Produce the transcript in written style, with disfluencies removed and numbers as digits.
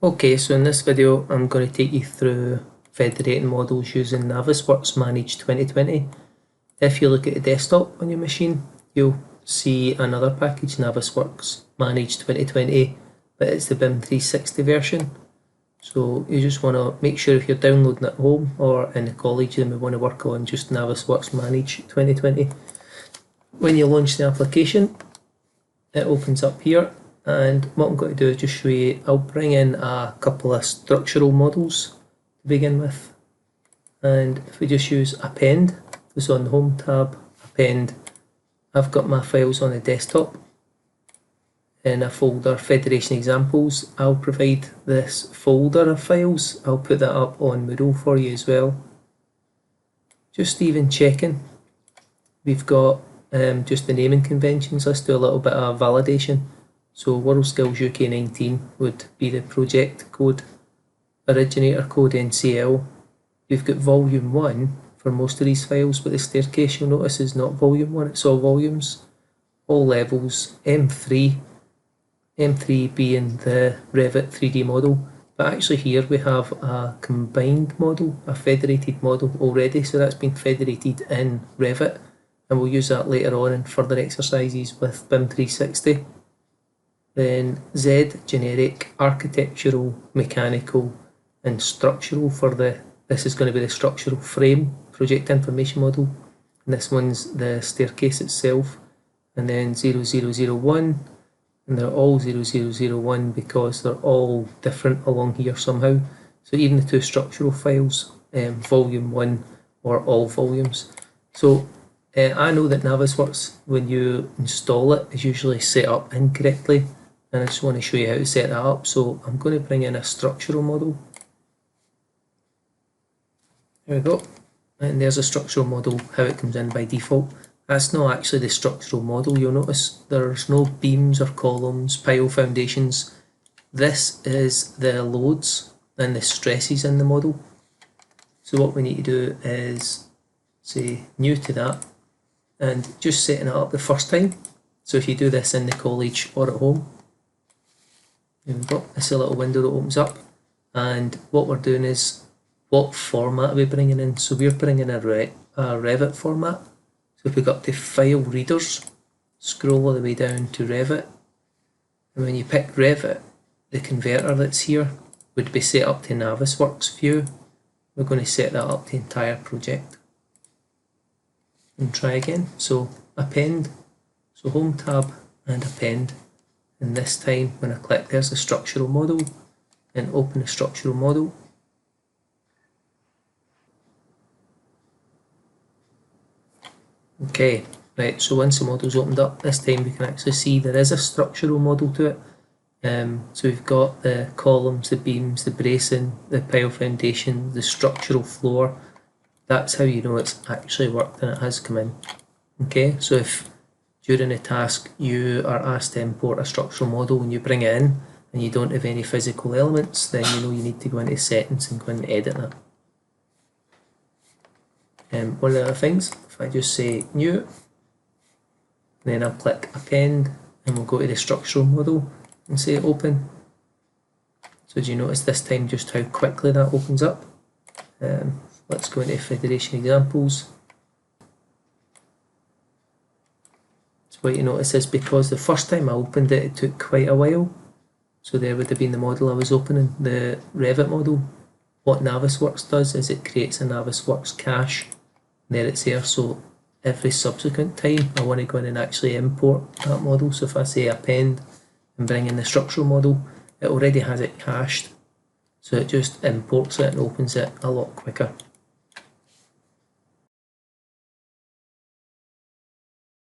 Okay, so in this video I'm going to take you through federating models using navisworks Manage 2020. If you look at the desktop on your machine, you'll see another package, navisworks Manage 2020, but it's the BIM 360 version. So you just want to make sure if you're downloading at home or in the college, then we want to work on just navisworks Manage 2020. When you launch the application, it opens up here. And what I'm going to do is just show you, I'll bring in a couple of structural models to begin with. And if we just use append, this is on the home tab, append, I've got my files on the desktop in a folder, Federation Examples. I'll provide this folder of files, I'll put that up on Moodle for you as well. Just even checking, we've got just the naming conventions. Let's do a little bit of validation. So World Skills UK 19 would be the project code, originator code NCL. We've got volume 1 for most of these files, but the staircase you'll notice is not volume 1, it's all volumes, all levels, M3 being the Revit 3D model. But actually here we have a combined model, a federated model already, so that's been federated in Revit, and we'll use that later on in further exercises with BIM 360. Then Z, generic, architectural, mechanical and structural for this is going to be the structural frame project information model, and this one's the staircase itself. And then 0001, and they're all 0001 because they're all different along here somehow. So even the two structural files, volume 1 or all volumes. So I know that navisworks, when you install it, is usually set up incorrectly. And I just want to show you how to set that up. So I'm going to bring in a structural model. There we go. And there's a structural model, how it comes in by default. That's not actually the structural model. You'll notice there's no beams or columns, pile foundations. This is the loads and the stresses in the model. So what we need to do is say new to that and just setting it up the first time. So if you do this in the college or at home, there we go, it's a little window that opens up, and what we're doing is what format are we bringing in. So we're bringing a Revit format. So if we go up to File Readers, scroll all the way down to Revit, and when you pick Revit, the converter that's here would be set up to navisworks view. We're going to set that up the entire project. And try again. So append, so home tab and append. And this time when I click, there's the structural model, and open the structural model. Okay, right, so once the model's opened up, this time we can actually see there is a structural model to it. So we've got the columns, the beams, the bracing, the pile foundation, the structural floor. That's how you know it's actually worked and it has come in. Okay, so if during a task you are asked to import a structural model and you bring it in and you don't have any physical elements, then you know you need to go into settings and go and edit that. One of the other things, if I just say new, then I'll click append and we'll go to the structural model and say open. So do you notice this time just how quickly that opens up? Let's go into Federation Examples. So what you notice is because the first time I opened it, it took quite a while. So there would have been the model I was opening, the Revit model. What navisworks does is it creates a navisworks cache. There it's there, so every subsequent time I want to go in and actually import that model. So if I say append and bring in the structural model, it already has it cached. So it just imports it and opens it a lot quicker.